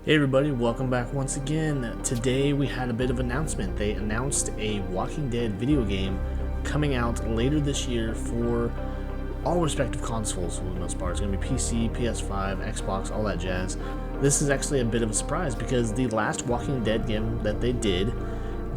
Hey everybody, welcome back once again. Today we had a bit of announcement. They announced a Walking Dead video game coming out later this year for all respective consoles for the most part. It's going to be PC, PS5, Xbox, all that jazz. This is actually a bit of a surprise because the last Walking Dead game that they did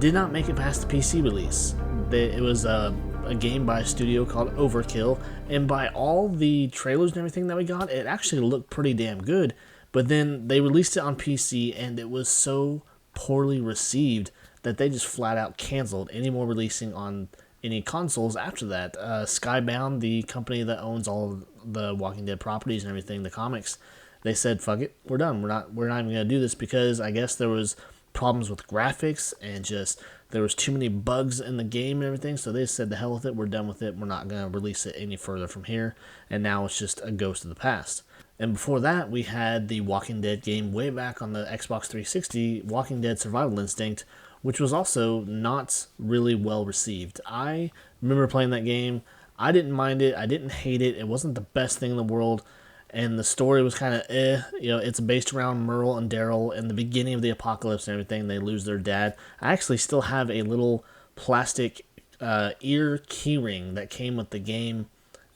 not make it past the PC release. It was a game by a studio called Overkill, and by all the trailers and everything that we got, it actually looked pretty damn good. But then they released it on PC, and it was so poorly received that they just flat out canceled any more releasing on any consoles after that. Skybound, the company that owns all of the Walking Dead properties and everything, the comics, they said, "Fuck it, we're done. We're not even gonna do this," because I guess there was problems with graphics and just there was too many bugs in the game and everything. So they said, "The hell with it. We're done with it. We're not gonna release it any further from here." And now it's just a ghost of the past. And before that, we had the Walking Dead game way back on the Xbox 360, Walking Dead Survival Instinct, which was also not really well received. I remember playing that game. I didn't mind it. I didn't hate it. It wasn't the best thing in the world. And the story was kind of it's based around Merle and Daryl in the beginning of the apocalypse and everything. They lose their dad. I actually still have a little plastic ear keyring that came with the game,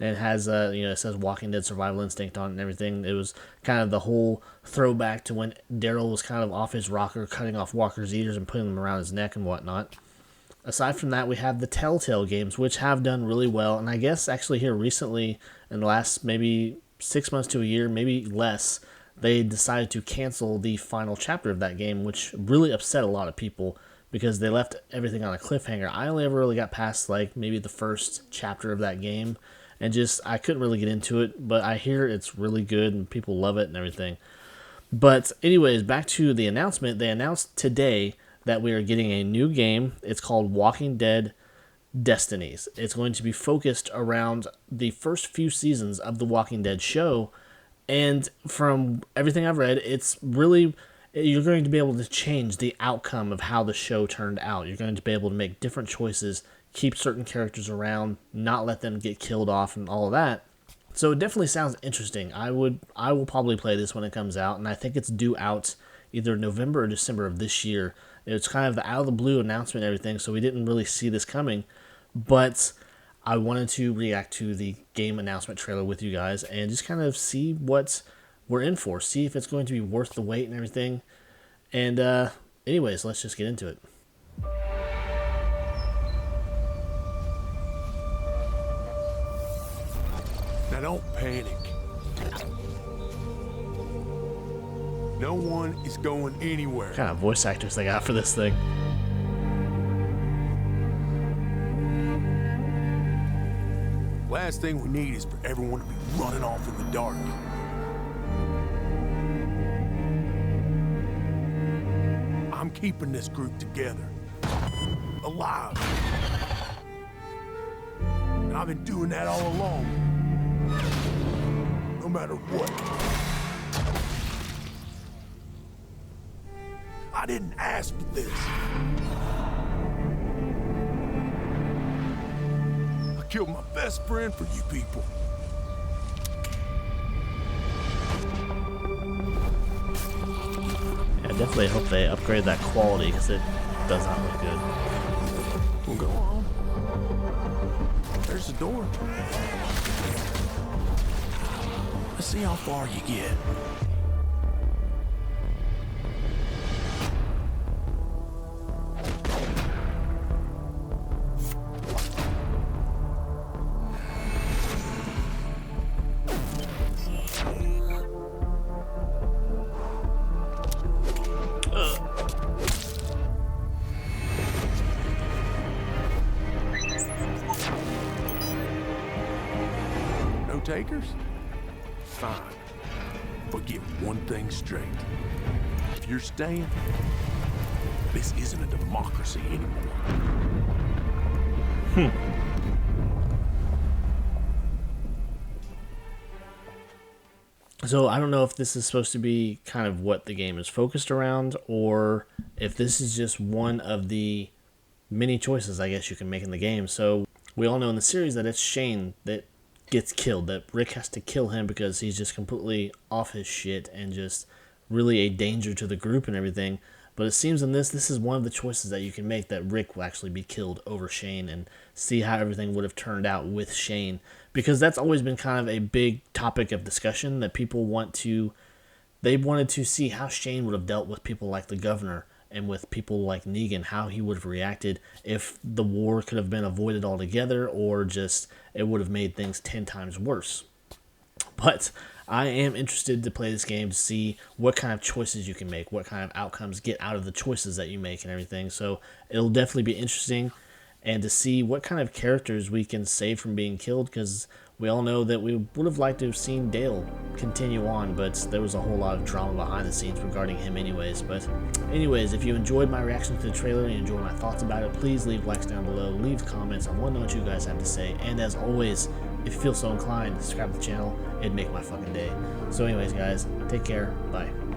and it has it says Walking Dead Survival Instinct on it and everything. It was kind of the whole throwback to when Daryl was kind of off his rocker, cutting off Walker's ears and putting them around his neck and whatnot. Aside from that, we have the Telltale games, which have done really well, and I guess actually here recently, in the last maybe 6 months to a year, maybe less, they decided to cancel the final chapter of that game, which really upset a lot of people because they left everything on a cliffhanger. I only ever really got past like maybe the first chapter of that game, and just I couldn't really get into it, but I hear it's really good and people love it and everything. But anyways, back to the announcement. They announced today that we are getting a new game. It's called Walking Dead Destinies. It's going to be focused around the first few seasons of the Walking Dead show, and from everything I've read, it's really you're going to be able to change the outcome of how the show turned out. You're going to be able to make different choices, keep certain characters around, not let them get killed off and all of that. So it definitely sounds interesting. I will probably play this when it comes out, and I think it's due out either November or December of this year. It's kind of the out of the blue announcement and everything, so we didn't really see this coming. But I wanted to react to the game announcement trailer with you guys and just kind of see what we're in for, see if it's going to be worth the wait and everything. And anyways, let's just get into it. Now don't panic. No one is going anywhere. What kind of voice actors they got for this thing? Last thing we need is for everyone to be running off in the dark. I'm keeping this group together, alive. And I've been doing that all along, no matter what. I didn't ask for this. I killed my best friend for you people. Yeah, I definitely hope they upgrade that quality because it does not look good. Well, go on. There's the door. Let's see how far you get. No takers? Fine. But get one thing straight. If you're staying, this isn't a democracy anymore. So I don't know if this is supposed to be kind of what the game is focused around, or if this is just one of the many choices I guess you can make in the game. So we all know in the series that it's Shane that gets killed, that Rick has to kill him because he's just completely off his shit and just really a danger to the group and everything. But it seems in this is one of the choices that you can make, that Rick will actually be killed over Shane, and see how everything would have turned out with Shane. Because that's always been kind of a big topic of discussion, that people they wanted to see how Shane would have dealt with people like the governor and with people like Negan, how he would have reacted if the war could have been avoided altogether, or just it would have made things 10 times worse. But I am interested to play this game to see what kind of choices you can make, what kind of outcomes get out of the choices that you make and everything. So it'll definitely be interesting, and to see what kind of characters we can save from being killed, because we all know that we would have liked to have seen Dale continue on, but there was a whole lot of drama behind the scenes regarding him anyways. But anyways, if you enjoyed my reaction to the trailer and you enjoyed my thoughts about it, please leave likes down below, leave comments. I want to know what you guys have to say, and as always, if you feel so inclined, subscribe to the channel. It'd make my fucking day. So anyways, guys, take care. Bye.